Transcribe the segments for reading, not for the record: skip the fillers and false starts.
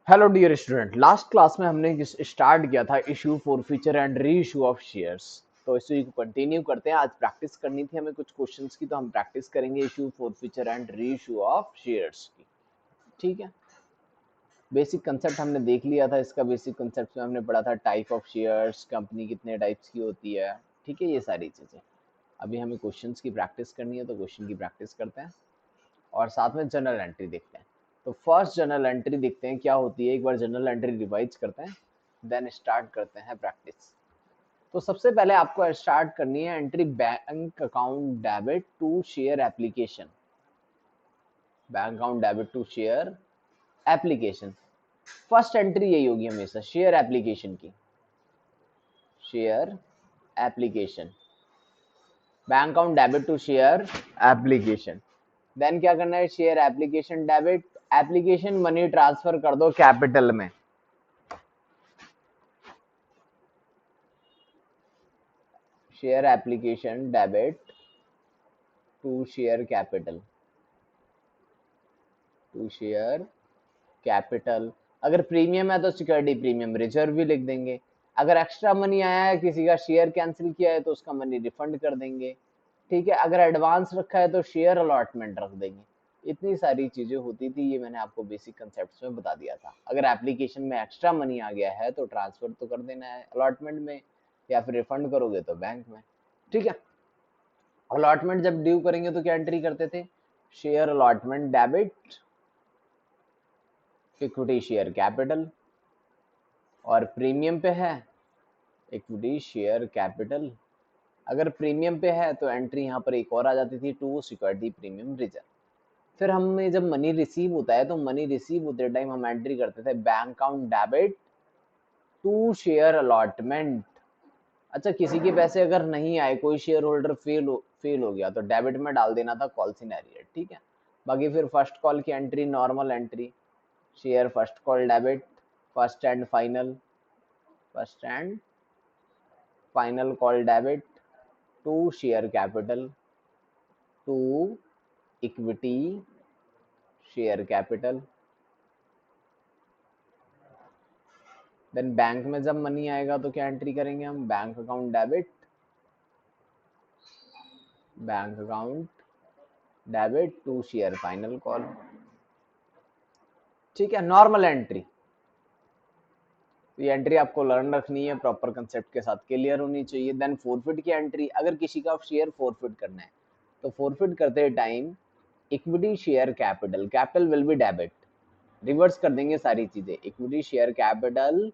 Hello dear student, last class में हमने start किया था issue for feature and reissue of shares. तो इसी को कंटिन्यू करते हैं। आज प्रैक्टिस करनी थी हमें कुछ क्वेश्चंस की, तो हम प्रैक्टिस करेंगे issue for feature and reissue of shares की। ठीक है, बेसिक कंसेप्ट हमने देख लिया था। इसका बेसिक कंसेप्ट में हमने पढ़ा था टाइप ऑफ शेयर्स, कंपनी कितने टाइप्स की होती है। ठीक है, ये सारी चीजें। अभी हमें क्वेश्चंस की प्रैक्टिस करनी है, तो क्वेश्चन की प्रैक्टिस करते हैं और साथ में जनरल एंट्री देखते हैं। तो फर्स्ट जनरल एंट्री देखते हैं क्या होती है, एक बार जनरल एंट्री रिवाइज करते हैं, देन स्टार्ट करते हैं प्रैक्टिस। तो सबसे पहले आपको स्टार्ट करनी है entry bank account debit to share application. Bank account debit to share application, first entry यही होगी हमेशा शेयर एप्लीकेशन की। Share application, bank account debit to share application. Then क्या करना है, share application debit, application money transfer कर दो capital में। Share application debit to share capital, to share capital. अगर प्रीमियम है तो सिक्योरिटी प्रीमियम रिजर्व भी लिख देंगे। अगर एक्स्ट्रा मनी आया है, किसी का शेयर कैंसिल किया है, तो उसका मनी रिफंड कर देंगे। ठीक है, अगर एडवांस रखा है तो शेयर अलॉटमेंट रख देंगे। इतनी सारी चीजें होती थी, ये मैंने आपको बेसिक कंसेप्ट्स में बता दिया था। अगर एप्लीकेशन में एक्स्ट्रा मनी आ गया है तो ट्रांसफर तो कर देना है अलॉटमेंट में, या फिर रिफंड करोगे तो बैंक में। ठीक है, अलॉटमेंट जब ड्यू करेंगे तो क्या एंट्री करते थे, share allotment debit equity share capital. और प्रीमियम पे है इक्विटी शेयर कैपिटल। अगर प्रीमियम पे है तो एंट्री यहाँ पर एक और आ जाती थी, टू सिक्योरिटी प्रीमियम रिजर्व। फिर हमें जब मनी रिसीव होता है तो मनी रिसीव होते टाइम हम एंट्री करते थे bank account debit to share allotment. अच्छा, किसी के पैसे अगर नहीं आए, कोई शेयर होल्डर फेल हो गया, तो डेबिट में डाल देना था कॉल सिनेरियो। ठीक है, बाकी फिर फर्स्ट कॉल की entry normal entry, share first call debit, first and final, first and final call debit to share capital, to equity share capital. Then bank में जब मनी आएगा तो क्या एंट्री करेंगे हम, bank account debit, bank account debit to share final call. ठीक है, normal entry. ये एंट्री आपको लर्न रखनी है, प्रॉपर कंसेप्ट के साथ क्लियर होनी चाहिए। देन फॉरफिट की एंट्री, अगर किसी का शेयर फॉरफिट करना है तो फॉरफिट करते time equity share capital, capital will be debit, reverse कर देंगे सारी चीजें, equity share capital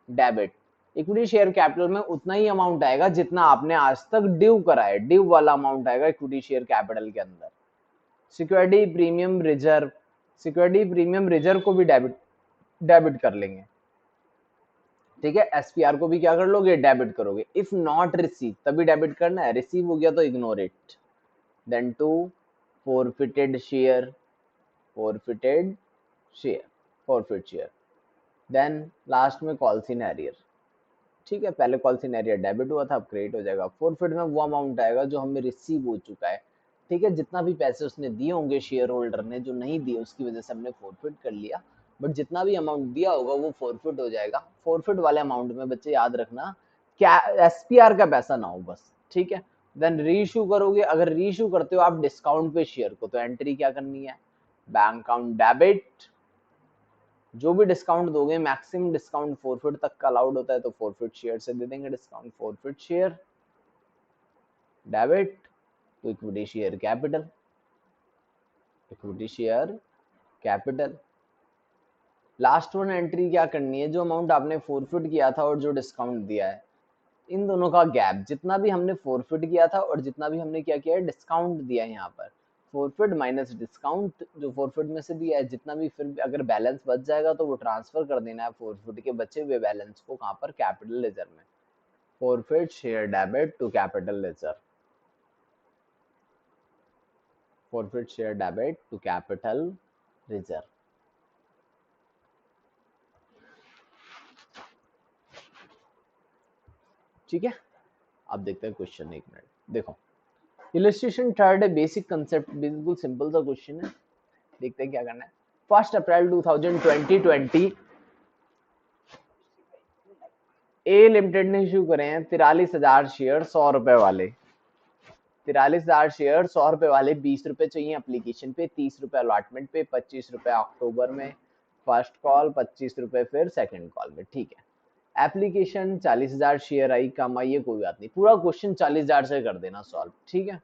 debit. Equity share capital में उतना ही अमाउंट आएगा जितना आपने आज तक ड्यू करा है, ड्यू वाला अमाउंट आएगा इक्विटी शेयर कैपिटल के अंदर। Security premium reserve, security premium reserve को भी डेबिट डेबिट कर लेंगे। ठीक है, एसपीआर को भी क्या कर लोगे, डेबिट करोगे। इफ नॉट रिसीव तभी डेबिट करना है, रिसीव हो गया तो ignore it. Then to forfeited share, forfeited share, forfeit share. Then last में कॉल सिनेरियर। ठीक है, पहले कॉल सिनेरियर डेबिट हुआ था, अब क्रेडिट हो जाएगा। फॉरफिट में वो अमाउंट आएगा जो हमें रिसीव हो चुका है। ठीक है, जितना भी पैसे उसने दिए होंगे शेयर होल्डर ने, जो नहीं दिए उसकी वजह से हमने फॉरफिट कर लिया, बट जितना भी अमाउंट दिया होगा वो फॉरफिट हो जाएगा। फॉरफिट वाले अमाउंट में बच्चे याद रखना क्या, एसपीआर का पैसा ना हो बस। ठीक है, देन रीइशू करोगे, अगर रीइशू करते हो आप डिस्काउंट पे शेयर को, तो एंट्री क्या करनी है, बैंक अकाउंट डेबिट, जो भी डिस्काउंट दोगे मैक्सिमम डिस्काउंट फॉरफिट तक का अलाउड होता है, तो फॉरफिट शेयर से दे देंगे discount, forfeit share debit to equity share capital, equity share capital. Last one entry क्या करनी है, जो अमाउंट आपने फॉरफिट किया था और जो डिस्काउंट दिया है, इन दोनों का गैप, जितना भी हमने फॉरफिट किया था और जितना भी हमने क्या किया है डिस्काउंट दिया है, यहाँ पर फॉरफिट माइनस डिस्काउंट जो फॉरफिट में से दिया है, जितना भी फिर अगर बैलेंस बच जाएगा तो वो ट्रांसफर कर देना है फॉरफिट के बचे हुए बैलेंस को, कहाँ पर, कैपिटल लेजर में। Forfeit share debit to capital ledger, forfeit share debit to capital reserve. ठीक है, अब देखते हैं क्वेश्चन, एक मिनट देखो। इलस्ट्रेशन थर्ड है, बेसिक कंसेप्ट, बिल्कुल सिंपल सा क्वेश्चन है। देखते हैं क्या करना है। 1 अप्रैल 2020 ए लिमिटेड ने इशू करे हैं 43,000 शेयर 100 रुपए वाले, 43,000 शेयर 100 रुपए वाले, 20 रुपए चाहिए एप्लीकेशन पे, 30 रुपए अलॉटमेंट पे, 25 रुपए अक्टूबर में फर्स्ट कॉल, 25 रुपए फिर सेकंड कॉल में। ठीक है, एप्लीकेशन 40,000 शेयर आई, कम आई है, कोई बात नहीं, पूरा क्वेश्चन 40,000 से कर देना सॉल्व। ठीक है,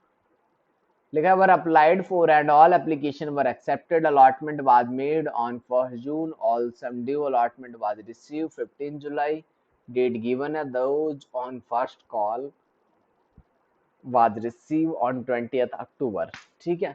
लिखा were applied for and all application were accepted, allotment was made on 1 June, all sum due allotment was received 15 July, date given है those on first call was received on 20th October. ठीक है,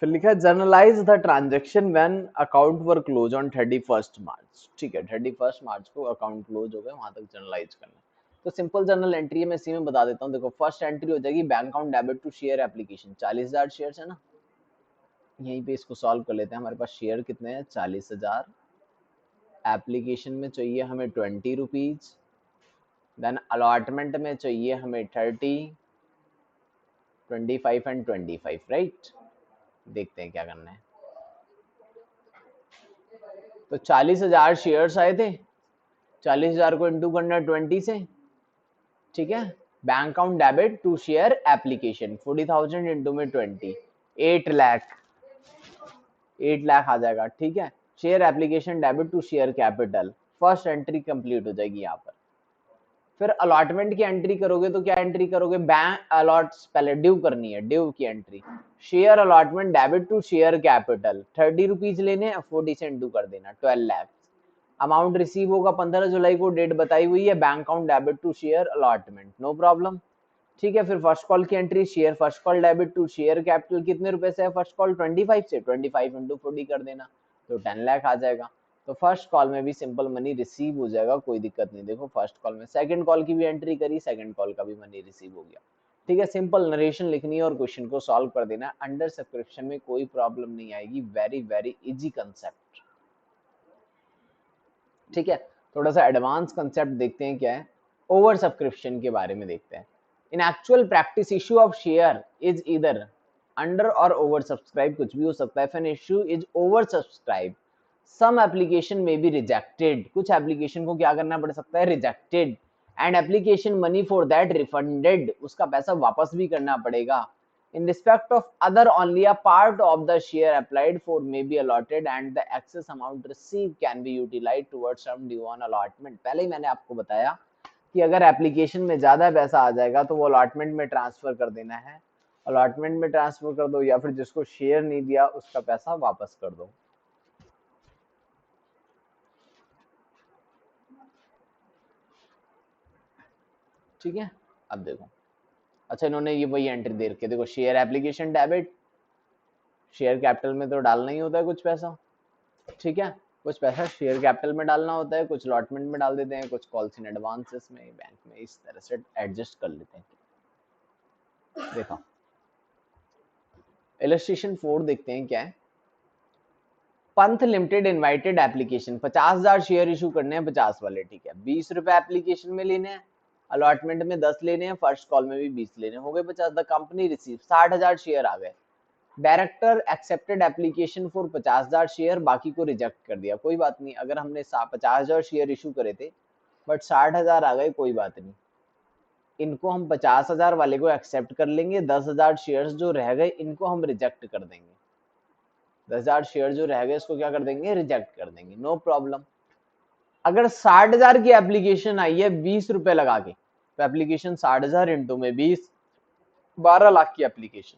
फिर लिखा है journalise the transaction when account were close on 31 March. ठीक है, 31 मार्च को account close हो गया, वहां तक जर्नलाइज करना है। तो सिंपल जर्नल एंट्री है, मैं इसी में बता देता हूँ। देखो फर्स्ट एंट्री हो जाएगी bank account debit to share application, 40,000 share है ना, यहीं पे इसको सॉल्व कर लेते हैं। हमारे पास शेयर कितने हैं, 40,000, एप्लीकेशन में चाहिए हमें 20 रुपीज, देन अलॉटमेंट में चाहिए हमें 30, 25 एंड 25, राइट। देखते हैं क्या करना है। तो 40,000 शेयर्स आए थे, 40,000 को इंटू करना 20 से। ठीक है, bank account debit to share application, 40,000 into में 20, 8 लाख, 8 लाख आ जाएगा। ठीक है, share application debit to share capital, first entry complete हो जाएगी यहाँ पर। फिर अलॉटमेंट की एंट्री करोगे तो क्या एंट्री करोगे, बैंक अलॉट, पहले ड्यू करनी है, ड्यू की entry, share allotment debit to share capital, 30 rupees लेने, 40 से इंटू कर देना, 12 लाख। अमाउंट रिसीव होगा 15 जुलाई को, डेट बताई हुई है, bank account debit to share allotment, no problem. ठीक है, फिर फर्स्ट कॉल की entry, share first call debit to share capital, कितने रुपए से है फर्स्ट कॉल, 25 से, 25 इंटू 40 कर देना, तो 10 लाख आ जाएगा। तो फर्स्ट कॉल में भी सिंपल मनी रिसीव हो जाएगा, कोई दिक्कत नहीं। देखो फर्स्ट कॉल में, सेकंड कॉल की भी एंट्री करी, सेकंड कॉल का भी मनी रिसीव हो गया। ठीक है, सिंपल नरेशन लिखनी है और क्वेश्चन को सॉल्व कर देना, अंडर सब्सक्रिप्शन में कोई प्रॉब्लम नहीं आएगी, वेरी वेरी इजी कंसेप्ट। ठीक है, थोड़ा सा एडवांस कंसेप्ट देखते हैं क्या है, ओवर सब्सक्रिप्शन के बारे में देखते हैं। In actual practice issue of share is इधर अंडर और ओवर सब्सक्राइब, कुछ भी हो सकता है। If issue is over subscribe, some application may be rejected, कुछ एप्लीकेशन को क्या करना पड़ सकता है, rejected, and application money for that refunded, उसका पैसा वापस भी करना पड़ेगा। In respect of other, only a part of the share applied for may be allotted and the excess amount received can be utilized towards some due on allotment। पहले ही मैंने आपको बताया कि अगर एप्लीकेशन में ज्यादा पैसा आ जाएगा तो वो अलॉटमेंट में ट्रांसफर कर देना है, अलॉटमेंट में ट्रांसफर कर दो, या फिर जिसको शेयर नहीं दिया उसका पैसा वापस कर दो। ठीक है, अब देखो, अच्छा इन्होंने ये वही एंट्री दे रखी है, देखो share application debit, share capital में तो डालना ही होता है कुछ पैसा। ठीक है, कुछ पैसा शेयर कैपिटल में डालना होता है, कुछ अलॉटमेंट में डाल देते हैं, कुछ कॉल्स इन एडवांसेस में, बैंक में, इस तरह से एडजस्ट कर लेते हैं। देखो इलस्ट्रेशन 4 देखते हैं क्या है। पंथ limited invited application, 50,000 share issue करने हैं, 50 वाले। ठीक है, 20 रुपए एप्लीकेशन में लेने हैं, अलॉटमेंट में 10 लेने हैं, फर्स्ट कॉल में भी 20 लेने, हो गए 50। द कंपनी रिसीव, 60,000 शेयर आ गए। Director accepted application for 50,000 share, बाकी को रिजेक्ट कर दिया, कोई बात नहीं। अगर हमने 50,000 शेयर इशू करे थे बट 60,000 आ गए, कोई बात नहीं, इनको हम 50,000 वाले को एक्सेप्ट कर लेंगे, 10,000 शेयर जो रह गए इनको हम रिजेक्ट कर देंगे, 10,000 शेयर जो रह गए इसको क्या कर देंगे, रिजेक्ट कर देंगे, नो प्रॉब्लम। अगर 60,000 की एप्लीकेशन आई है 20 रुपए लगा के, तो एप्लीकेशन 60,000 इंटू में 20, 12 लाख की एप्लीकेशन।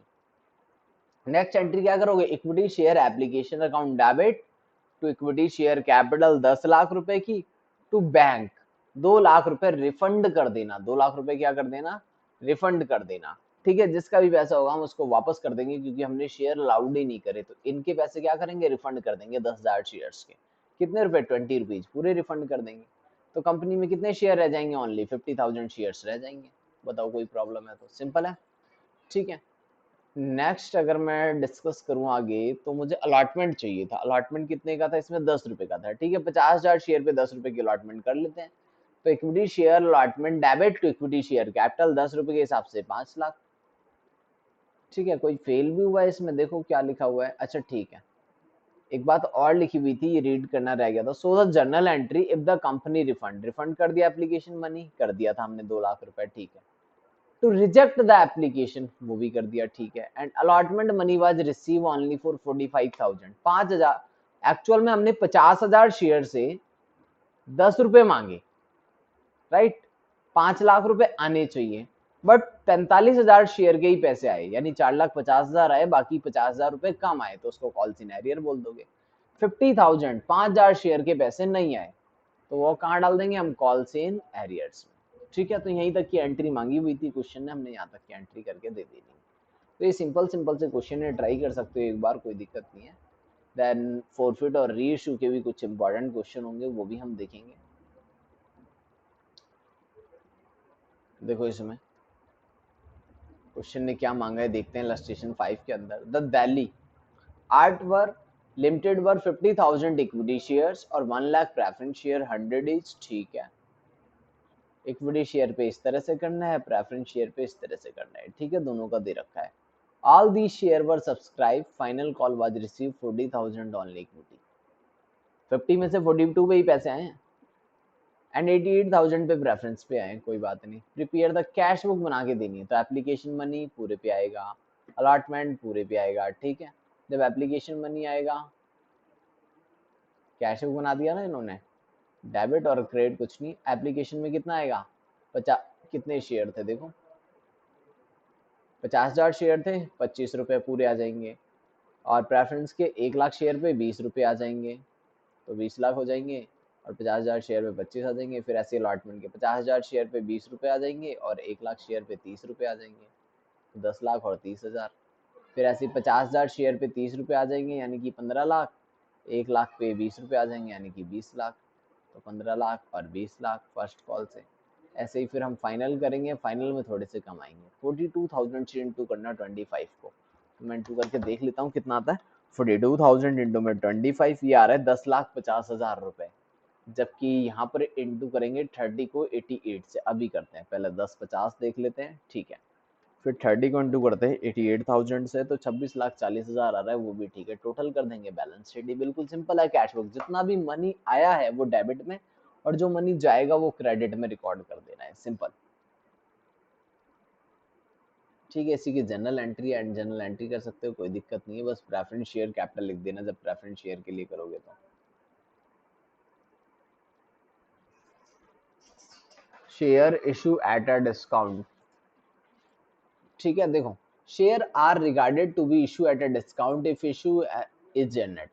नेक्स्ट एंट्री क्या करोगे, equity share application account debit to equity share capital 10 lakh रुपए की, टू बैंक 2 लाख रुपए रिफंड कर देना, 2 लाख रुपए क्या कर देना, रिफंड कर देना। ठीक है, जिसका भी पैसा होगा हम उसको वापस कर देंगे, क्योंकि हमने शेयर अलाउड ही नहीं करे, तो इनके पैसे क्या करेंगे, रिफंड कर देंगे 10,000 शेयर्स के, कितने रुपए, 20 रुपीज, पूरे रिफंड कर देंगे। तो कंपनी में कितने शेयर रह जाएंगे, ओनली 50,000 शेयर्स रह जाएंगे। बताओ कोई प्रॉब्लम है तो, सिंपल है। ठीक है, नेक्स्ट अगर मैं डिस्कस करूं आगे, तो मुझे अलॉटमेंट चाहिए था, अलॉटमेंट कितने का था इसमें, 10 रुपए का था। ठीक है, 50,000 शेयर पे 10 रुपए की अलॉटमेंट कर लेते हैं। तो equity share allotment debit to equity share capital 10 रुपए के हिसाब से 5 लाख। ठीक है, कोई फेल भी हुआ है इसमें, देखो क्या लिखा हुआ है, अच्छा ठीक है, एक बात और लिखी हुई थी, ये रीड करना रह गया था। So the journal entry if the company refund कर दिया एप्लीकेशन मनी, कर दिया था हमने 2 लाख रुपए, ठीक है। टू रिजेक्ट द एप्लीकेशन, वो भी कर दिया, ठीक है। And allotment money was receive only for 45,000, 5,000। Actual में हमने 50,000 शेयर से 10 रुपए मांगे, राइट। 5 लाख रुपए आने चाहिए, बट 45,000 शेयर के ही पैसे आए, यानी 4,50,000 आए, बाकी 50,000 रुपए कम आए, तो उसको कॉल्स इन एरियर बोल दोगे। 50,000, 5,000 शेयर के पैसे नहीं आए, तो वो कहाँ डाल देंगे हम, कॉल्स इन एरियर्स में, ठीक है। तो यहीं तक की एंट्री मांगी हुई थी क्वेश्चन ने, हमने यहाँ तक की एंट्री करके दे दी। तो ये सिंपल सिंपल से क्वेश्चन है, ट्राई कर सकते हो एक बार, कोई दिक्कत नहीं है। देन फॉरफिट और री इशू के भी कुछ इंपॉर्टेंट क्वेश्चन होंगे, वो भी हम देखेंगे। देखो इसमें क्वेश्चन ने क्या मांगा है, देखते हैं इलस्ट्रेशन 5 के अंदर। The Delhi art work limited were 50,000 equity shares और 1 लाख प्रेफरेंस शेयर 100 इच, ठीक है। इक्विटी शेयर पे इस तरह से करना है, प्रेफरेंस शेयर पे इस तरह से करना है, ठीक है, दोनों का दे रखा है। All the share were subscribe, final call was receive 40,000 only equity. 50 में से 42 पे ही पैसे आए हैं, एंड 88,000 पे प्रेफरेंस पे आए, कोई बात नहीं। प्रिपेयर द कैश बुक बना के देनी है, तो एप्लीकेशन मनी पूरे पे आएगा, अलॉटमेंट पूरे पे आएगा, ठीक है। जब एप्लीकेशन मनी आएगा, कैश बुक बना दिया ना इन्होंने, डेबिट और क्रेडिट कुछ नहीं। एप्लीकेशन में कितना आएगा, 50, कितने शेयर थे देखो, 50,000 शेयर थे, 25 रुपए पूरे आ जाएंगे। और प्रेफरेंस के 1 लाख शेयर पे 20 रुपए आ जाएंगे, तो 20 लाख हो जाएंगे। और 50,000 शेयर पे 25 आ जाएंगे। फिर ऐसे अलॉटमेंट के 50,000 शेयर पे 20 रुपए आ जाएंगे, और 1 लाख शेयर पे 30 रुपए आ जाएंगे, तो 10 लाख और 30,000। फिर ऐसे 50,000 शेयर पे 30 रुपए आ जाएंगे, यानी कि 15 लाख। 1 लाख पे 20 रुपए आ जाएंगे, यानी कि 20 लाख, तो 15 लाख और 20 लाख फर्स्ट कॉल से। ऐसे ही फिर हम फाइनल करेंगे, फाइनल में थोड़े से कम आएंगे। 42,000 से इंटू करना 25 को, तो मैं इंटू करके देख लेता हूँ कितना आता है। 42,000 इंटू में 25, ये आ रहा है 10,50,000 रुपए। जबकि यहाँ पर इंटू करेंगे 30 को 88 से, अभी करते हैं, पहले 10,50 देख लेते हैं, ठीक है। फिर 30 को इंटू करते हैं 88,000 से, तो 26,40,000 आ रहा है, वो भी ठीक है। टोटल कर देंगे, बैलेंस शीट ही बिल्कुल सिंपल है। कैश बुक, जितना भी मनी आया है वो डेबिट में, और जो मनी जाएगा वो क्रेडिट में रिकॉर्ड कर देना है, सिंपल, ठीक है। इसी की general entry and general entry कर सकते हो, कोई दिक्कत नहीं है। बस प्रेफरेंस शेयर कैपिटल लिख देना जब प्रेफरेंस शेयर के लिए करोगे तो। Share issue at a discount, ठीक है। देखो, share are regarded to be issue at a discount if issue is generate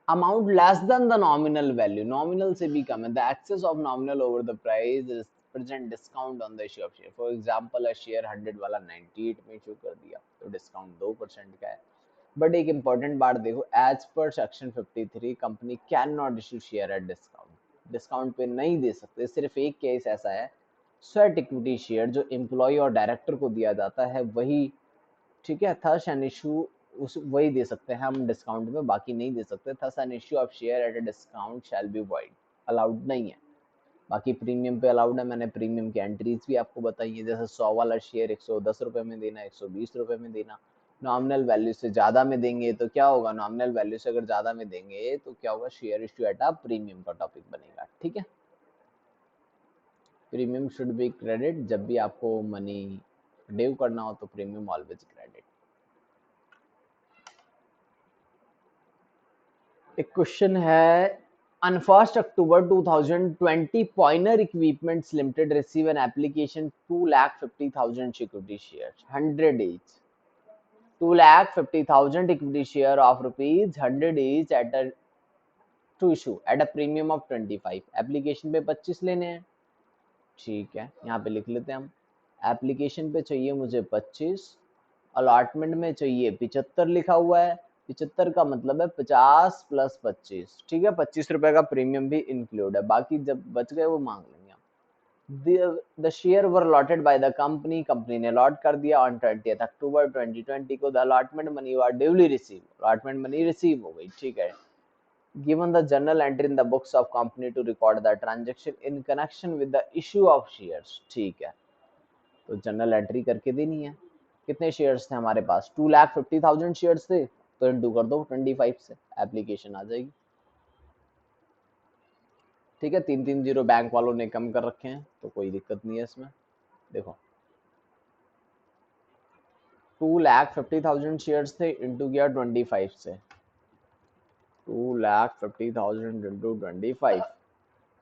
amount less than the nominal value, nominal से भी कम है, the excess of nominal over the price present discount on the issue of share. For example a share 100 वाला 98 में issue कर दिया, तो discount 2% का है। बट एक इंपॉर्टेंट बात देखो, as per section 53 company can not issue share at discount, discount पे नहीं दे सकते। सिर्फ एक केस ऐसा है, स्वेट इक्विटी शेयर जो एम्प्लॉय और डायरेक्टर को दिया जाता है वही, ठीक है। थर्स एन इशू, उस वही दे सकते हैं हम डिस्काउंट में, बाकी नहीं दे सकते। There's an issue of share at a discount shall be void, allowed नहीं है। बाकी प्रीमियम पे अलाउड है, मैंने प्रीमियम की एंट्रीज भी आपको बताई है, जैसे 100 वाला शेयर 110 रुपए में देना, 120 रुपए में देना। नॉमिनल वैल्यू से ज्यादा में देंगे तो क्या होगा, नॉमिनल वैल्यू से अगर ज्यादा में देंगे तो क्या होगा, share issue at a premium का टॉपिक बनेगा, ठीक है। प्रीमियम शुड बी क्रेडिट, जब भी आपको मनी ड्यू करना हो तो प्रीमियम ऑलवेज क्रेडिट। एक क्वेश्चन है, on 1st October 2020 Pioneer Equipments Limited receive an application 2,50,000 security shares 100 each, 2,50,000 equity share of rupees 100 each at a to issue at a premium of 25। Application पे 25 लेने हैं, ठीक है, यहाँ पे लिख लेते हैं हम। एप्लीकेशन पे चाहिए मुझे 25, अलॉटमेंट में चाहिए 75 लिखा हुआ है। 75 का मतलब है 50 प्लस 25, ठीक है। 25 रुपए का प्रीमियम भी इंक्लूड है, बाकी जब बच गए वो मांग लेंगे हम। The share were allotted by the company, company ने अलॉट कर दिया ऑन 20 अक्टूबर 2020 को। The allotment money were duly receive, allotment money receive हो गई, ठीक है। given the journal entry in the books of company to record the transaction in connection with the issue of shares, ठीक है। तो जनरल एंट्री करके देनी है। कितने शेयर्स थे हमारे पास, 2,50,000 शेयर्स थे, तो इंटू कर दो 25 से, एप्लीकेशन आ जाएगी। ठीक है, 330 बैंक वालों ने कम कर रखे हैं तो कोई दिक्कत नहीं है इसमें। देखो 2,50,000 शेयर्स थे, इंटू किया 25 से, 2,50,000 इंटू 25,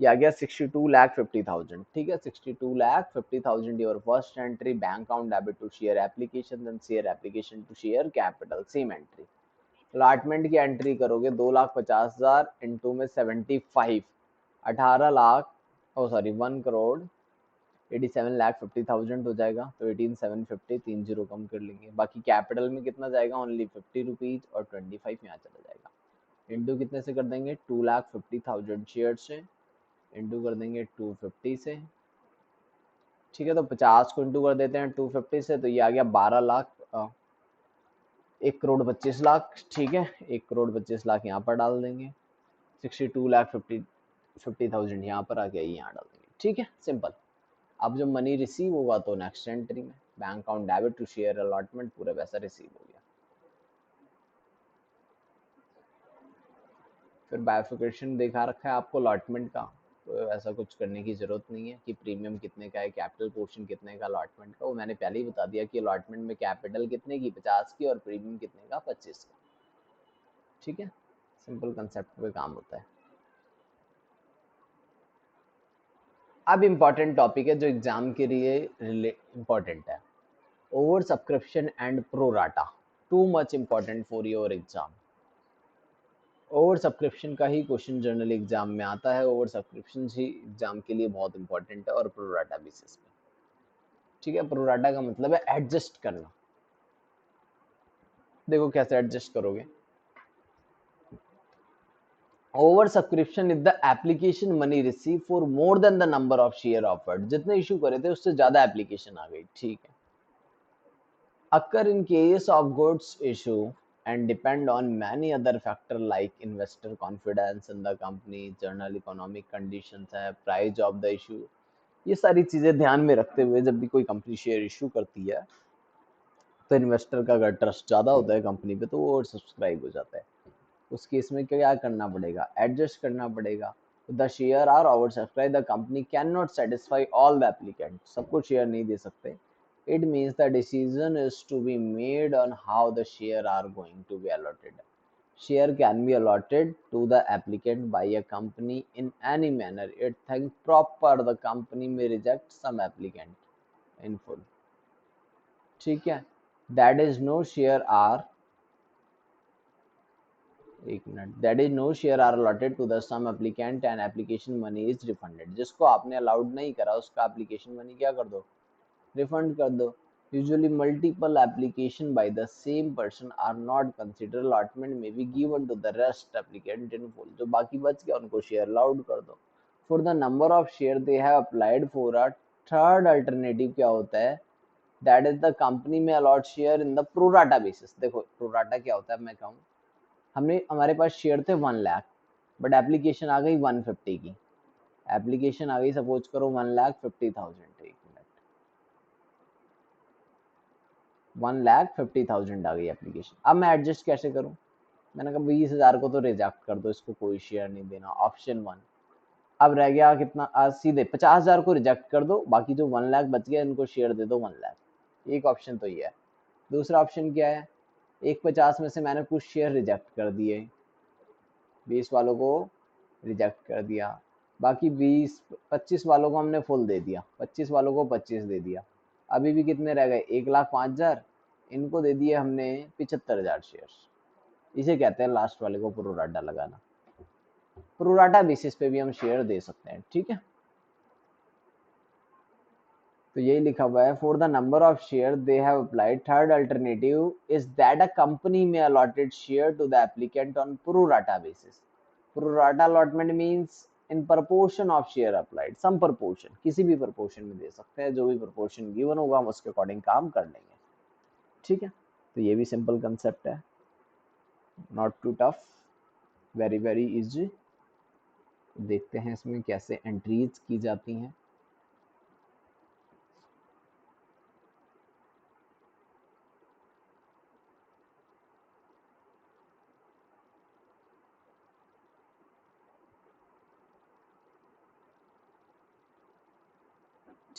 ये आ गया 62,50,000। ठीक है, 62,50,000 your first entry, bank account debit to share application, then share application to share capital, same entry. Allotment की एंट्री करोगे 2,50,000 इंटू में 75, 18 लाख, ओ सॉरी 1 करोड़ 87,50,000 हो जाएगा, तो 18,750, 30 कम कर लेंगे। बाकी कैपिटल में कितना जाएगा, ओनली 50 रुपीज, और 25 यहाँ चला जाएगा। इंटू कितने से कर देंगे, 2,50,000 शेयर से, इंटू कर देंगे 250 से। ठीक है, तो 50 को इंटू कर देते हैं 250 से, तो ये आ गया 12 लाख, 1,25,00,000। ठीक है, 1,25,00,000 यहाँ पर डाल देंगे, 62,50,000 यहाँ पर आ गया, यहाँ डाल देंगे। ठीक है, सिंपल। अब जब मनी रिसीव होगा तो नेक्स्ट एंट्री में bank account debit to share allotment, पूरा पैसा रिसीव हो गया। फिर बाइफिकेशन दिखा रखा है आपको अलॉटमेंट का, तो ऐसा कुछ करने की जरूरत नहीं है कि प्रीमियम कितने का है, कैपिटल पोर्शन कितने का अलॉटमेंट का, वो मैंने पहले ही बता दिया कि अलॉटमेंट में कैपिटल कितने की, 50 की, और प्रीमियम कितने का, 25 का। ठीक है, सिंपल कंसेप्ट पे काम होता है। अब इम्पॉर्टेंट टॉपिक है जो एग्जाम के लिए इम्पॉर्टेंट है, over subscription and pro rata, too much important for your exam. Over subscription का ही क्वेश्चन जनरल एग्जाम में आता है, ओवर सब्सक्रिप्शन ही एग्जाम के लिए बहुत इंपॉर्टेंट है, और प्रोराटा बेसिस पे। ठीक है, प्रोराटा का मतलब है एडजस्ट करना। देखो कैसे एडजस्ट करोगे। Over subscription is the application money receive for more than the number of share offered, जितने इशू करे थे उससे ज्यादा एप्लीकेशन आ गई। ठीक है, occur in case of goods issue and depend on many other factors like investor confidence in the company, general economic conditions है, price of the issue। ये सारी चीजें ध्यान में रखते हुए जब भी कोई कंपनी शेयर इशू करती है तो इन्वेस्टर का अगर ट्रस्ट ज्यादा होता है कंपनी पे तो वो ओवर सब्सक्राइब हो जाता है। उस केस में क्या करना पड़ेगा, एडजस्ट करना पड़ेगा। The share are over subscribe, the company can not satisfy all the applicant, सबको शेयर नहीं दे सकते। It means the decision is to be made on how the share are going to be allotted. Share can be allotted to the applicant by a company in any manner. It thinks proper the company may reject some applicant in full. ठीक है, that is no share are, एक minute, that is no share are allotted to the some applicant and application money is refunded। जिसको आपने allowed नहीं करा उसका application money क्या कर दो, रिफंड कर दो। Usually multiple application by the same person are not considered, allotment may be given to the rest applicant in full। जो बाकी बच गया उनको शेयर अलाउड कर दो। For the number of share they have applied for a third alternative क्या होता है, that is the company may allot share in the pro rata basis। देखो pro rata क्या होता है, मैं कहूँ हमने, हमारे पास शेयर थे 1 लाख, बट एप्लीकेशन आ गई 150 की, एप्लीकेशन आ गई सपोज करो 1,50,000। 1,50,000 आ गई एप्लीकेशन। अब मैं एडजस्ट कैसे करूं, मैंने कहा 20,000 को तो रिजेक्ट कर दो, इसको कोई शेयर नहीं देना, ऑप्शन 1। अब रह गया कितना, सीधे 50,000 को रिजेक्ट कर दो, बाकी जो 1 लाख बच गया इनको शेयर दे दो 1 लाख। एक ऑप्शन तो ये है। दूसरा ऑप्शन क्या है, एक 50 में से मैंने कुछ शेयर रिजेक्ट कर दिए, 20 वालों को रिजेक्ट कर दिया, बाकी 25 वालों को हमने फुल दे दिया, 25 वालों को 25 दे दिया। अभी भी कितने रह गए, 1,05,000, इनको दे दिए हमने 75,000 शेयर। इसे कहते हैं लास्ट वाले को प्रोराटा लगाना। प्रोराटा बेसिस पे भी हम शेयर दे सकते हैं। ठीक है, तो यही लिखा हुआ है, for the number of share they have applied, third alternative is that a company में allotted share to the applicant on pro rata basis. Pro rata allotment means in proportion of share applied, some proportion, किसी भी proportion में दे सकते हैं, जो भी proportion given होगा हम उसके अकॉर्डिंग काम कर लेंगे। ठीक है, तो ये भी सिंपल कंसेप्ट है, not too tough, very very easy. देखते हैं इसमें कैसे एंट्रीज की जाती हैं।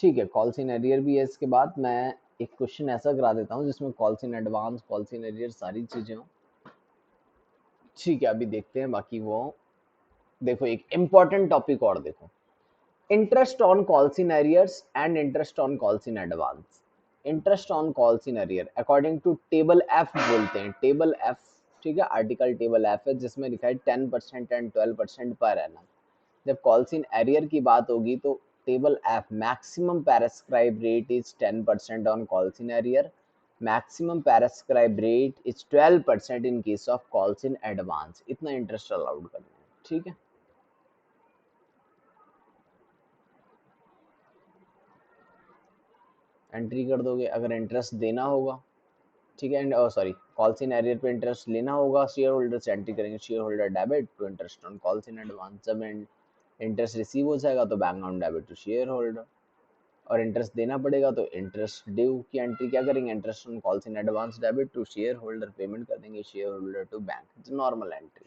ठीक है, कॉल्स इन एरियर भी है। इसके बाद मैं एक क्वेश्चन ऐसा करा देता हूँ जिसमें calls in advance, calls in arrear सारी चीजें हो। ठीक है, अभी देखते हैं बाकी वो। देखो एक इंपॉर्टेंट टॉपिक और देखो, interest on calls in arrears and interest on calls in advance. Interest on calls in arrear according to table F बोलते हैं, टेबल एफ। ठीक है, आर्टिकल टेबल एफ है जिसमें लिखा है 10% एंड 12% पर एनम। जब कॉल्स इन एरियर की बात होगी तो table F, maximum prescribed rate is 10% on calls in arrear, maximum prescribed rate is 12% in case of calls in advance. इतना इंटरेस्ट अलाउड करना है। ठीक है, एंट्री कर दोगे अगर इंटरेस्ट देना होगा। ठीक है, and sorry, calls in arrear पे इंटरेस्ट लेना होगा, शेयर होल्डर से एंट्री करेंगे, share holder debit to interest on calls in advance. जब इंटरेस्ट रिसीव हो जाएगा तो bank on debit to share holder, और इंटरेस्ट देना पड़ेगा तो इंटरेस्ट ड्यू की एंट्री क्या करेंगे, interest on calls in advance debit to share holder, payment कर देंगे share holder to bank, normal entry.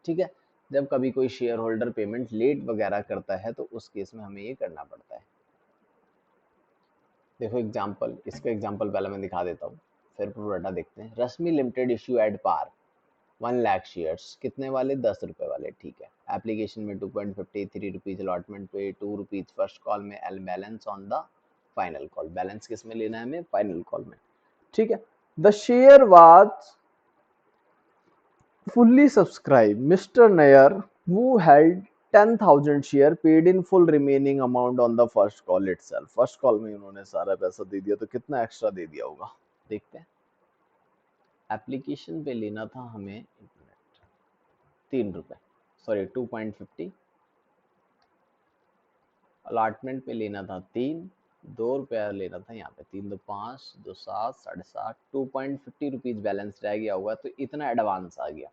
ठीक है, जब कभी कोई शेयर होल्डर पेमेंट लेट वगैरह करता है तो उस केस में हमें ये करना पड़ता है। देखो एग्जांपल, इसका एग्जांपल पहले मैं दिखा देता हूँ, फिर प्रोडाटा देखते हैं। Rashmi limited issue at par 1 lakh shares, कितने वाले, 10 रुपए वाले। ठीक है, एप्लीकेशन में 2.53 रुपीज अलॉटमेंट पे, 2 रुपीज फर्स्ट कॉल में, L balance on the final call. Balance किस में लेना है हमें, फाइनल कॉल में। ठीक है, the share was fully subscribed. Mr. Nair, who held 10,000 share, paid in full remaining amount on the first call itself. First call में उन्होंने सारा पैसा दे दिया, तो कितना एक्स्ट्रा दे दिया होगा देखते हैं। एप्लीकेशन पे लेना था हमें 3 रुपए, सॉरी 2.50। अलॉटमेंट पे लेना था 3, 2 रुपया लेना था यहाँ पे, 3 2 5 2 7 7.5, 2.50 रुपीज बैलेंस रह गया होगा, तो इतना एडवांस आ गया।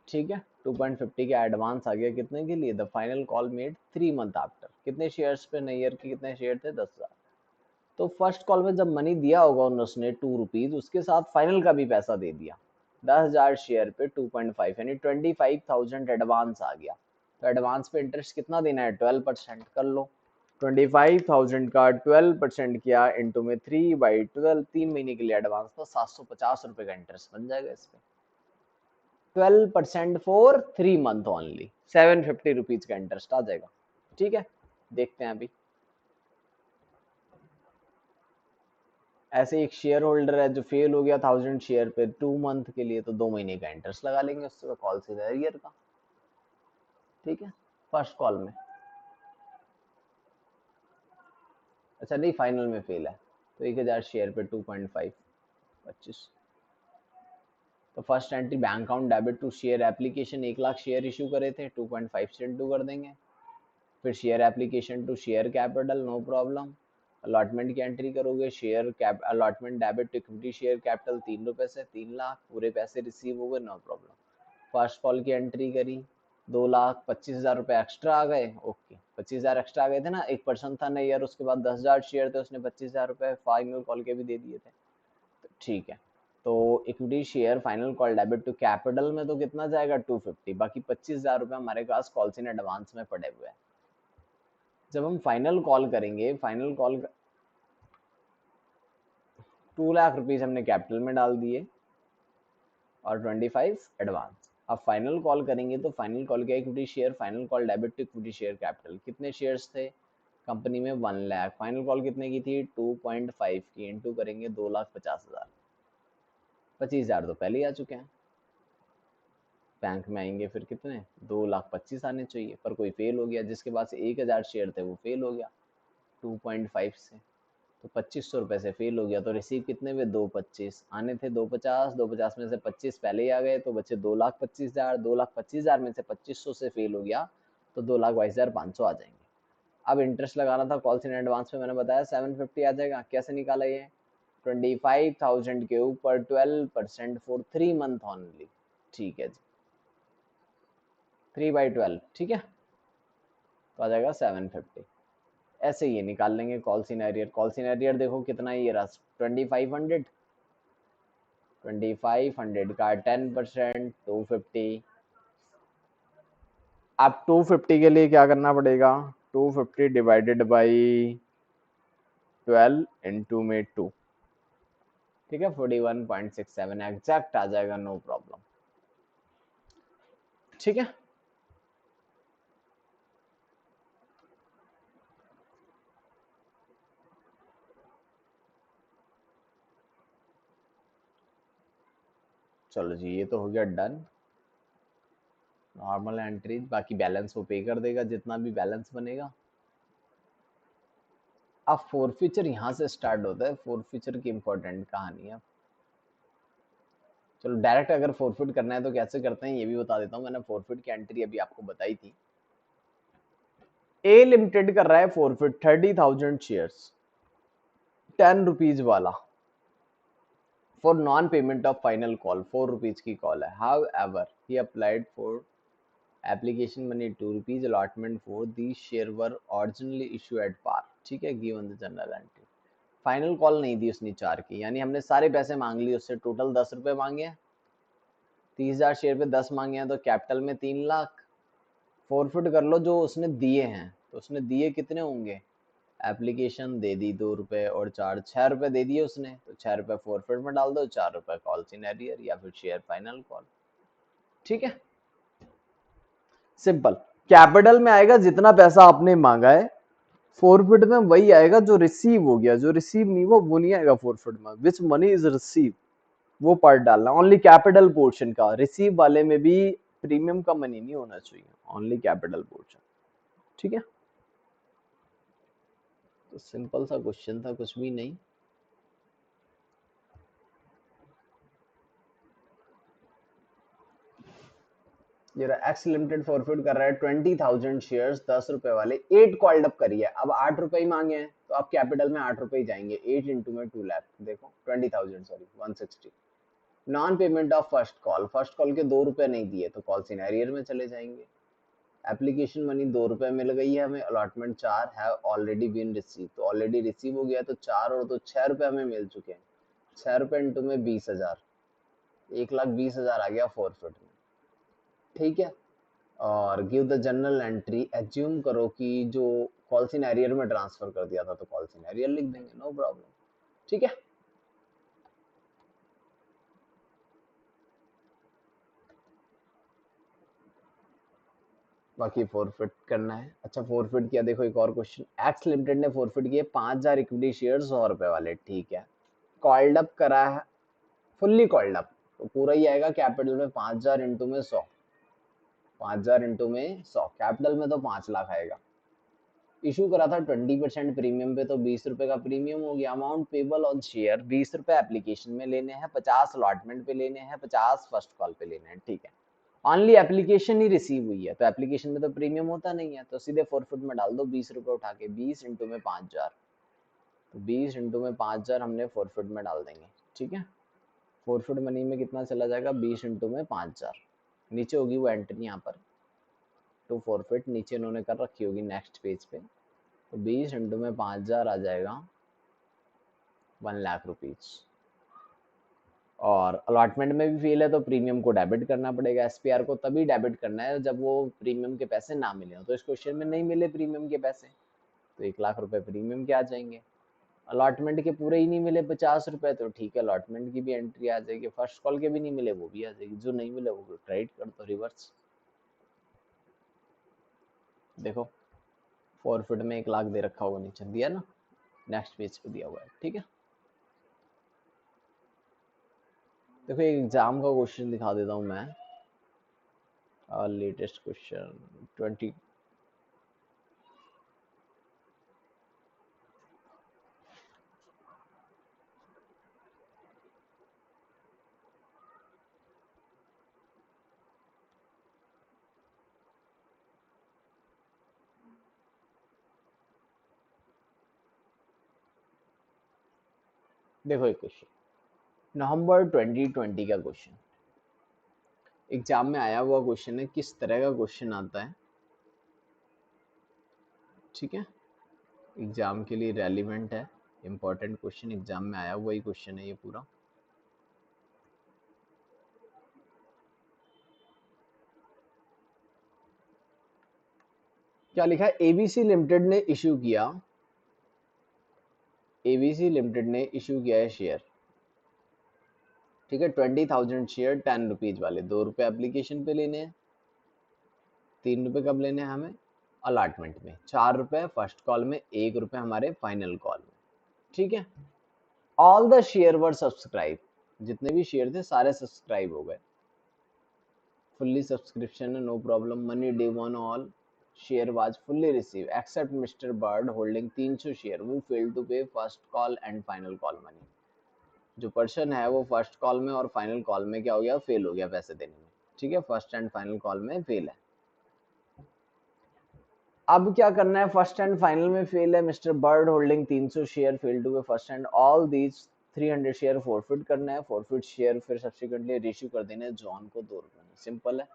ठीक है, 2.50 का एडवांस आ गया, कितने के लिए, the final call made 3 month after. कितने शेयर्स पे, नैयर के कितने शेयर थे, 10,000। तो फर्स्ट कॉल में जब मनी दिया होगा उसने 2 रुपीज, उसके साथ फाइनल का भी पैसा दे दिया, 10,000 शेयर पे 2.5, यानी 25,000 एडवांस आ गया। तो एडवांस पे इंटरेस्ट कितना देना है, 12% कर लो। 25,000 का 12% किया इंटू में 3/12, 3 महीने के लिए एडवांस, तो 750 रुपए का इंटरेस्ट बन जाएगा इस पे। 12% फॉर 3 मंथ ओनली, 750 रुपीज का इंटरेस्ट आ जाएगा। ठीक है, देखते हैं अभी। ऐसे एक शेयर होल्डर है जो फेल हो गया 1000 शेयर पे 2 मंथ के लिए, तो 2 महीने का इंटरेस्ट लगा लेंगे उससे, कॉल से ईयर का। ठीक है, फर्स्ट कॉल में। अच्छा नहीं, फाइनल में फेल है, तो 1000 शेयर पे 2.5, 25। तो first entry bank account debit to share application, 1 lakh share issue करे थे, 2.5 से इंटू कर देंगे। फिर share application to share capital, no problem. Allotment की एंट्री करोगे, share cap allotment debit to equity share capital 3 रुपए से, 3 लाख पूरे पैसे रिसीव हो गए, नो प्रॉब्लम। फर्स्ट कॉल की एंट्री करी, 2,25,000 रुपए एक्स्ट्रा आ गए। ओके, 25,000 एक्स्ट्रा आ गए थे ना, एक पर्सन था ना यार, उसके बाद 10,000 शेयर थे, उसने 25,000 रुपए फाइनल कॉल के भी दे दिए थे। तो ठीक है, तो equity share final call debit to capital में तो कितना जाएगा, 250, बाकी 25,000 रुपए हमारे पास कॉल्स इन एडवांस में पड़े हुए हैं। जब हम फाइनल कॉल करेंगे, फाइनल कॉल 2 लाख रुपीज हमने कैपिटल में डाल दिए और 25 एडवांस। अब फाइनल कॉल करेंगे तो फाइनल कॉल क्या, equity share final call debit to equity share capital. कितने शेयर्स थे कंपनी में, 1 लाख। फाइनल कॉल कितने की थी, 2.5 की, इंटू करेंगे 2,50,000। 25,000 तो पहले ही आ चुके हैं, बैंक में आएंगे फिर कितने, 2,25,000 आने चाहिए, पर कोई फेल हो गया, जिसके पास 1,000 शेयर थे वो फेल हो गया 2.5 से, तो 2,500 रुपए से फेल हो गया। तो रिसीव कितने हुए, 225 आने थे, 250, 250 में से 25 पहले ही आ गए, तो बचे 2,25,000। 2,25,000 में से 2,500 से फेल हो गया तो 2,22,500 आ जाएंगे। अब इंटरेस्ट लगाना था कॉल्स इन एडवांस में, मैंने बताया 750 आ जाएगा। कैसे निकाला ये, 25,000 के ऊपर 12% फॉर 3 मंथ ओनली। ठीक है जी, 3/12। ठीक है, तो आ जाएगा 750। ऐसे ये निकाल लेंगे calls in arrear. Calls in arrear देखो कितना ये रहा, 2500, 2500 का 10%, 250। अब 250 के लिए क्या करना पड़ेगा, 250 डिवाइडेड बाई 12 इंटू में 2, ठीक है, 41.67 एग्जैक्ट आ जाएगा, नो प्रॉब्लम। ठीक है, चलो जी, ये तो हो गया डन। नॉर्मल एंट्रीज, बाकी बैलेंस वो पे कर देगा जितना भी बैलेंस बनेगा। अब फोरफीचर यहाँ से स्टार्ट होता है, फोरफीचर की इंपॉर्टेंट कहानी है। चलो डायरेक्ट अगर फोरफिट करना है तो कैसे करते हैं ये भी बता देता हूँ। मैंने फोरफिट की एंट्री अभी आपको बताई थी। ए लिमिटेड कर रहा है फोरफिट 30,000 शेयर्स, 10 रुपीज वाला, for non payment of final call, 4 rupees की कॉल है। However he applied for application money 2 rupees, allotment for the share were originally issue at par, ठीक है, given the general entry. Final call नहीं दी उसने 4 की, यानी हमने सारे पैसे मांग लिए उससे, टोटल 10 रुपए मांगे हैं, 30,000 शेयर पे 10 मांगे हैं, तो कैपिटल में 3 लाख। फॉरफिट कर लो जो उसने दिए हैं, तो उसने दिए कितने होंगे, एप्लीकेशन दे दी 2 रुपए और 4, 6 रुपए दे दिए उसने, तो 6 रुपए फॉरफिट में डाल दो, 4 रुपए कॉल इन एरियर या फिर शेयर फाइनल कॉल। ठीक है, सिंपल। कैपिटल में आएगा जितना पैसा आपने मांगा है, फॉरफिट में वही आएगा जो रिसीव हो गया, जो रिसीव नहीं हुआ वो नहीं आएगा फॉरफिट में। विच मनी इज रिसीव, वो पार्ट डालना, ओनली कैपिटल पोर्शन का। रिसीव वाले में भी प्रीमियम का मनी नहीं होना चाहिए, ओनली कैपिटल पोर्शन। ठीक है, तो सिंपल सा क्वेश्चन था, कुछ भी नहीं। ये एक्स लिमिटेड फॉरफिट कर रहा है 20,000 शेयर्स, 10 रुपए वाले, 8 कॉल्ड अप करिए। अब 8 रुपए ही मांगे हैं तो आप कैपिटल में 8 रुपए ही जाएंगे, 8 इंटू में 2 लाख, देखो 20,000 sorry 160। Non payment of first call, first call के 2 रुपए नहीं दिए तो कॉल इन एरियर में चले जाएंगे। एप्लीकेशन मनी 2 रुपए मिल गई है हमें, अलॉटमेंट 4 है, ऑलरेडी बीन रिसीव, तो ऑलरेडी रिसीव हो गया, तो 4 और 2 6 रुपए हमें मिल चुके हैं। 6 रुपए इंटू में 20,000, 1,20,000 आ गया फॉरफिट में। ठीक है, और give the general entry, assume करो कि जो कॉल इन एरियर में ट्रांसफर कर दिया था तो कॉल इन एरियर लिख देंगे, नो प्रॉब्लम। ठीक है, बाकी फोरफिट करना है। अच्छा फोरफिट किया, देखो एक और क्वेश्चन, एक्स लिमिटेड ने फोरफिट किए 5,000 इक्विटी शेयर 100 रुपए वाले, ठीक है, कॉल्ड अप करा है, फुल्ली कॉल्ड अप, तो पूरा ही आएगा कैपिटल में 5,000 इंटू में 100, 5,000 इंटू में 100, कैपिटल में तो 5 लाख आएगा। इशू करा था 20% प्रीमियम पे, तो 20 रुपए का प्रीमियम हो गया। अमाउंट पेबल ऑन शेयर 20 रुपए एप्लीकेशन में लेने हैं, 50 अलॉटमेंट पे लेने हैं, 50 फर्स्ट कॉल पे लेने हैं। ठीक है, ऑनली एप्लीकेशन ही रिसीव हुई है, तो एप्लीकेशन में तो प्रीमियम होता नहीं है, तो सीधे फॉरफिट में डाल दो 20 रुपए उठा के, 20 इंटू में 5,000, तो 20 इंटू में 5,000 हमने फॉरफिट में डाल देंगे। ठीक है, फॉरफिट मनी में कितना चला जाएगा, 20 इंटू में 5,000, नीचे होगी वो एंट्री यहाँ पर, टू फॉरफिट नीचे इन्होंने कर रखी होगी नेक्स्ट पेज पे, तो 20 इंटू में 5,000 आ जाएगा 1,00,000 रुपीज। और अलॉटमेंट में भी फेल है तो प्रीमियम को डेबिट करना पड़ेगा, एसपीआर को तभी डेबिट करना है जब वो प्रीमियम के पैसे ना मिले हो, तो इस क्वेश्चन में नहीं मिले प्रीमियम के पैसे, तो 1,00,000 रुपए प्रीमियम के आ जाएंगे। अलॉटमेंट के पूरे ही नहीं मिले 50 रुपए, तो ठीक है, अलॉटमेंट की भी एंट्री आ जाएगी, फर्स्ट कॉल के भी नहीं मिले वो भी आ जाएगी, जो नहीं मिले वो क्रेडिट कर दो रिवर्स। देखो फॉरफिट में 1,00,000 दे रखा होगा, नीचे दिया ना, नेक्स्ट पेज पे दिया हुआ है। ठीक है, देखो एक एग्जाम का क्वेश्चन दिखा देता हूँ मैं, लेटेस्ट क्वेश्चन 20। देखो एक क्वेश्चन नवंबर 2020 का क्वेश्चन, एग्जाम में आया हुआ क्वेश्चन है, किस तरह का क्वेश्चन आता है। ठीक है, एग्जाम के लिए रेलिवेंट है, इंपॉर्टेंट क्वेश्चन, एग्जाम में आया हुआ ही क्वेश्चन है ये पूरा। क्या लिखा है, एबीसी लिमिटेड ने इशू किया, एबीसी लिमिटेड ने इशू किया है शेयर, ठीक है, 20,000 शेयर 10 रुपीज वाले, 2 रुपए एप्लीकेशन पे लेने हैं, 3 रुपए कब लेने हैं हमें, अलॉटमेंट में, 4 रुपए फर्स्ट कॉल में, 1 रुपए हमारे फाइनल कॉल में, ठीक है। All the share were subscribe, जितने भी शेयर थे सारे सब्सक्राइब हो गए, फुल्ली सब्सक्रिप्शन है, no problem, money due on all share was fully receive except mister Bird holding 300 share वो fail to pay first call and final call money. जो person है वो फर्स्ट कॉल में और फाइनल कॉल में क्या हो गया, फेल हो गया पैसे देने में, ठीक है, फर्स्ट एंड फाइनल कॉल में फेल है। अब क्या करना है, फर्स्ट एंड फाइनल में फेल है, Mister Bird holding 300 share fail to pay first and all these 300 share forfeit करना है, फॉरफिट शेयर फिर सब्सिक्वेंटली रिइश्यू कर देना है जॉन को 2 रुपए में, सिंपल है।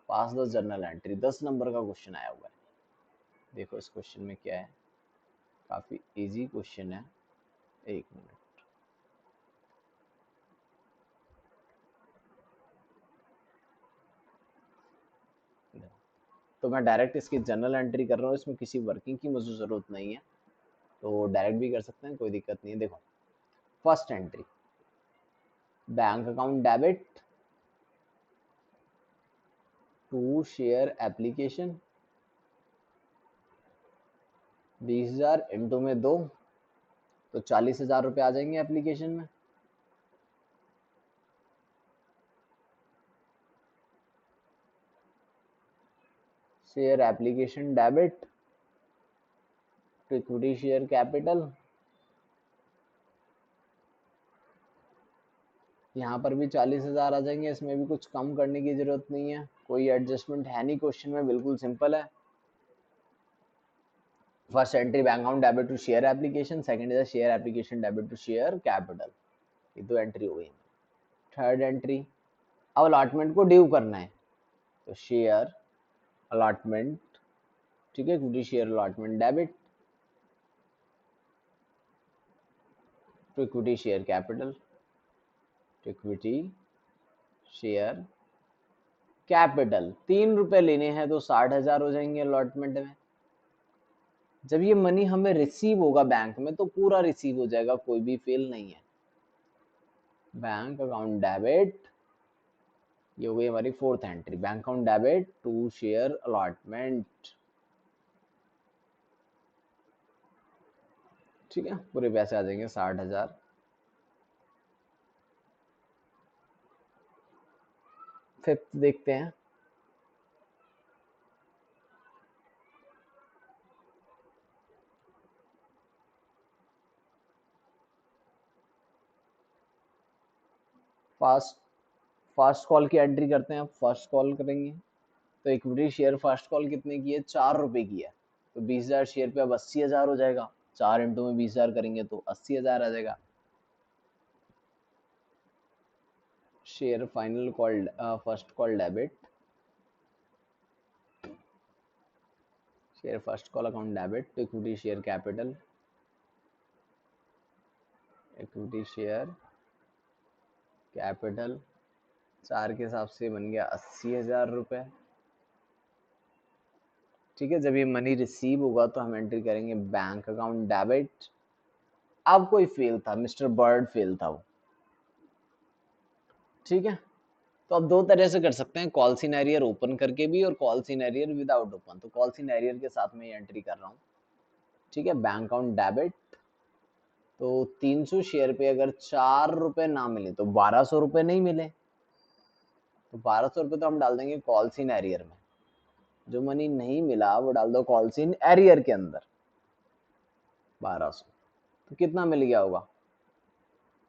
पास द जर्नल एंट्री, 10 नंबर का क्वेश्चन आया हुआ है। देखो इस क्वेश्चन में क्या है, काफी इजी क्वेश्चन है, एक मिनट, तो मैं डायरेक्ट इसकी जर्नल एंट्री कर रहा हूँ, इसमें किसी वर्किंग की मुझे जरूरत नहीं है, तो डायरेक्ट भी कर सकते हैं, कोई दिक्कत नहीं है। देखो first entry, bank account debit to share application, 20,000 into में 2 तो 40,000 रुपये आ जाएंगे एप्लीकेशन में, share application debit to equity share capital, यहाँ पर भी 40,000 आ जाएंगे, इसमें भी कुछ कम करने की जरूरत नहीं है, कोई एडजस्टमेंट है नहीं क्वेश्चन में, बिल्कुल सिंपल है। First entry bank account debit to share application, second is share application debit to share capital, ये 2 एंट्री हो गई। थर्ड एंट्री, अब अलॉटमेंट को ड्यू करना है, तो शेयर अलॉटमेंट, ठीक है, equity share allotment debit to equity share capital, to equity share capital, 3 रुपए लेने हैं तो 60,000 हो जाएंगे अलॉटमेंट में। जब ये मनी हमें रिसीव होगा बैंक में तो पूरा रिसीव हो जाएगा, कोई भी फेल नहीं है। बैंक अकाउंट डेबिट, ये हो गई हमारी fourth entry, bank account debit to share allotment, ठीक है, पूरे पैसे आ जाएंगे 60,000। फिफ्थ देखते हैं, फास्ट फर्स्ट कॉल की एंट्री करते हैं, अब फर्स्ट कॉल करेंगे तो इक्विटी शेयर फर्स्ट कॉल कितने की है, 4 रुपए की है, तो 20,000 शेयर पे अब 80,000 हो जाएगा, 4 इंटू में 20,000 करेंगे तो 80,000 आ जाएगा। Share final call first call debit, share first call account debit to equity share capital, equity share capital, 4 के हिसाब से बन गया 80,000 रुपए, ठीक है। जब ये मनी रिसीव होगा तो हम एंट्री करेंगे बैंक अकाउंट डेबिट, अब कोई फेल था, मिस्टर बर्ड फेल था वो, ठीक है। तो अब 2 तरह से कर सकते हैं, कॉल सिनेरियर ओपन करके भी और कॉल सिनेरियर विदाउट ओपन, तो कॉल सिनेरियर के साथ में एंट्री कर रहा हूँ, ठीक है। बैंक अकाउंट डेबिट, तो 300 शेयर पे अगर 4 रुपए ना मिले तो 1,200 रुपए नहीं मिले, तो 1,200 रुपए तो हम डाल देंगे कॉल सिनेरियर में, जो मनी नहीं मिला वो डाल दो कॉल सिन एरियर के अंदर, 1,200, तो कितना मिल गया होगा,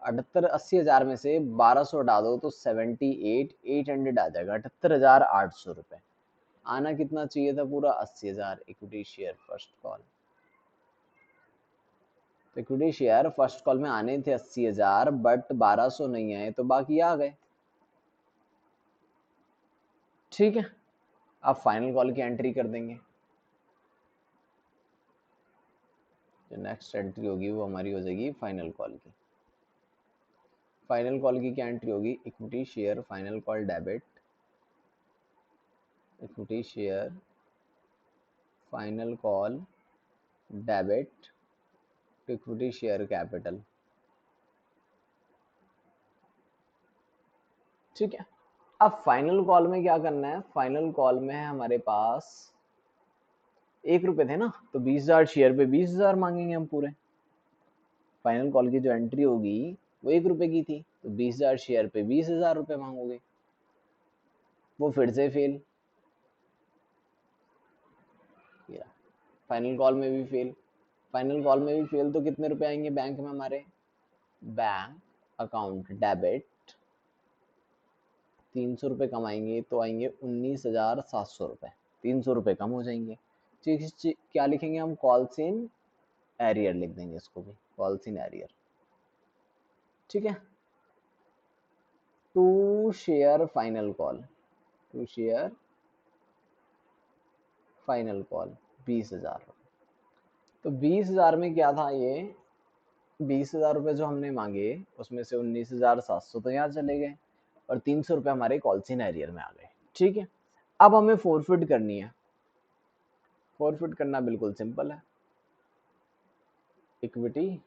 78,80,000 में से 1,200 हटा दो तो 78,800 आ जाएगा, 78,800 रुपए। आना कितना चाहिए था पूरा, 80,000 इक्विटी शेयर फर्स्ट कॉल, तो इक्विटी शेयर फर्स्ट कॉल में आने थे 80,000 बट 1,200 नहीं आए तो बाकी आ गए, ठीक है। अब फाइनल कॉल की एंट्री कर देंगे, जो नेक्स्ट एंट्री होगी वो हमारी हो जाएगी फाइनल कॉल की। फाइनल कॉल की क्या एंट्री होगी, equity share final call debit, equity share final call debit equity share capital. ठीक है, अब फाइनल कॉल में क्या करना है, फाइनल कॉल में है हमारे पास 1 रुपए थे ना, तो 20,000 शेयर पे 20,000 मांगेंगे हम पूरे। फाइनल कॉल की जो एंट्री होगी वो 1 रुपए की थी, तो 20,000 शेयर पे 20,000 रुपए मांगोगे, वो फिर से फेल। फाइनल कॉल में भी फेल, फाइनल कॉल में भी फेल, तो कितने रुपए आएंगे बैंक में हमारे, बैंक अकाउंट डेबिट 300 रुपए कमाएंगे तो आएंगे 19,700 रुपए, 300 रुपए कम हो जाएंगे। क्या लिखेंगे हम, कॉल्स इन एरियर लिख देंगे इसको भी, कॉल्स इन एरियर। ठीक है, to share final call, to share final call 20,000। तो 20,000 में क्या था, ये 20,000 रुपए जो हमने मांगे उसमें से 19,700 तो यहाँ चले गए, और 300 रुपए हमारे कॉल्सिन एरियर में आ गए। ठीक है, अब हमें फोरफिट करनी है। फोरफिट करना बिल्कुल सिंपल है, equity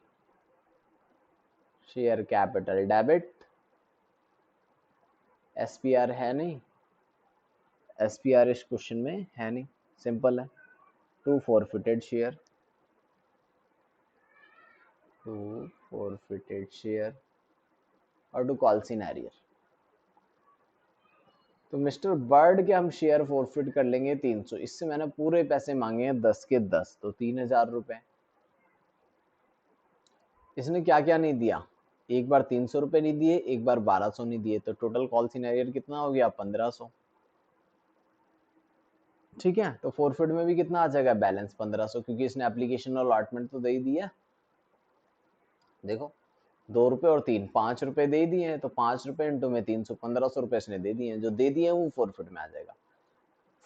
share capital debit, SPR है नहीं, एसपीआर इस क्वेश्चन में है नहीं, सिंपल है, to forfeited share, to forfeited share और टू कॉल्सिन एरियर। तो मिस्टर बर्ड के हम शेयर फोरफिट कर लेंगे 300, इससे मैंने पूरे पैसे मांगे हैं 10 के 10, तो 3,000 रुपए। इसने क्या क्या नहीं दिया, एक बार 300 रुपए नहीं दिए, एक बार 1200 नहीं दिए, तो टोटल कॉल सिनेरियर कितना हो गया, 1500। ठीक है, तो फोरफिट में भी कितना आ जाएगा बैलेंस, 1500, क्योंकि इसने एप्लीकेशन और अलॉटमेंट तो दे ही दिया। देखो 2 रुपए और 3, 5 रुपए दे दिए हैं, तो 5 रुपए इंटू में 300, 1500 रुपए इसने दे दिए हैं, जो दे दिए हैं वो फोरफिट में आ जाएगा।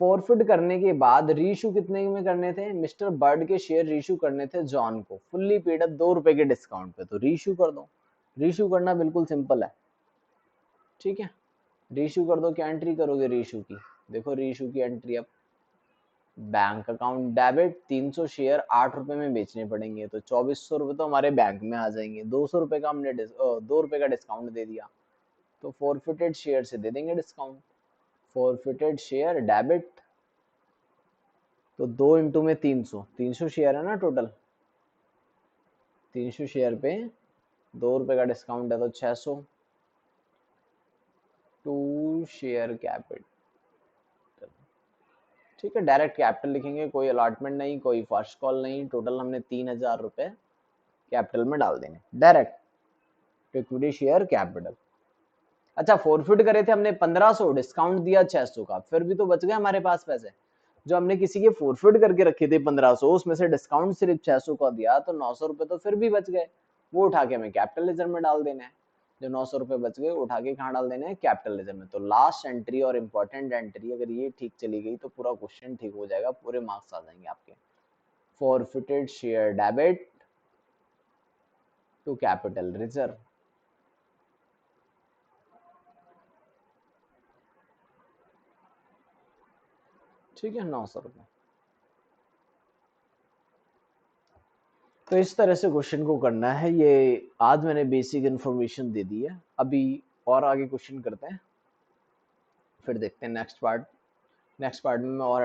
फोरफिट करने के बाद रीशू कितने में करने थे, मिस्टर बर्ड के शेयर रीशू करने थे जॉन को, फुल्ली पेड अप 2 रुपए के डिस्काउंट पे, तो रीशू कर दो। रीशू करना बिल्कुल सिंपल है। ठीक है, रीशू कर दो, क्या एंट्री करोगे रीशू की, देखो रीशू की एंट्री, अब बैंक अकाउंट डेबिट 300 शेयर 8 रुपए में बेचने पड़ेंगे, तो 2400 रुपए तो हमारे बैंक में आ जाएंगे, 200 रुपए का हमने 2 रुपए का डिस्काउंट दे दिया, तो फोरफिटेड शेयर से दे देंगे डिस्काउंट। फोरफिटेड शेयर डेबिट, तो 2 इंटू में 300, 300 शेयर है ना टोटल, 300 शेयर पे 2 रुपए का डिस्काउंट है, तो 600। टू शेयर कैपिटल, ठीक है, डायरेक्ट कैपिटल लिखेंगे, कोई अलॉटमेंट नहीं, कोई फर्स्ट कॉल नहीं, टोटल हमने 3,000 रुपए कैपिटल में डाल देंगे डायरेक्ट, इक्विटी शेयर कैपिटल। अच्छा, फोरफिट करे थे हमने 1500, डिस्काउंट दिया 600 का, फिर भी तो बच गए हमारे पास पैसे, जो हमने किसी के फोरफिट करके रखे थे 1500, उसमें से डिस्काउंट सिर्फ 600 का दिया, तो 900 रुपए तो फिर भी बच गए, वो उठा के हमें कैपिटल लेजर में डाल देना है। जो 900 रुपए बच गए उठा के कहाँ डाल देना है, कैपिटल लेजर में। तो लास्ट एंट्री और इंपॉर्टेंट एंट्री अगर ये ठीक चली गई तो पूरा क्वेश्चन ठीक हो जाएगा, पूरे मार्क्स आ जाएंगे आपके। Forfeited share debit to capital reserve, ठीक है, 900 रुपए। तो इस तरह से क्वेश्चन को करना है, ये आज मैंने बेसिक इन्फॉर्मेशन दे दी है, अभी और आगे क्वेश्चन करते हैं, फिर देखते हैं नेक्स्ट पार्ट। नेक्स्ट पार्ट में मैं और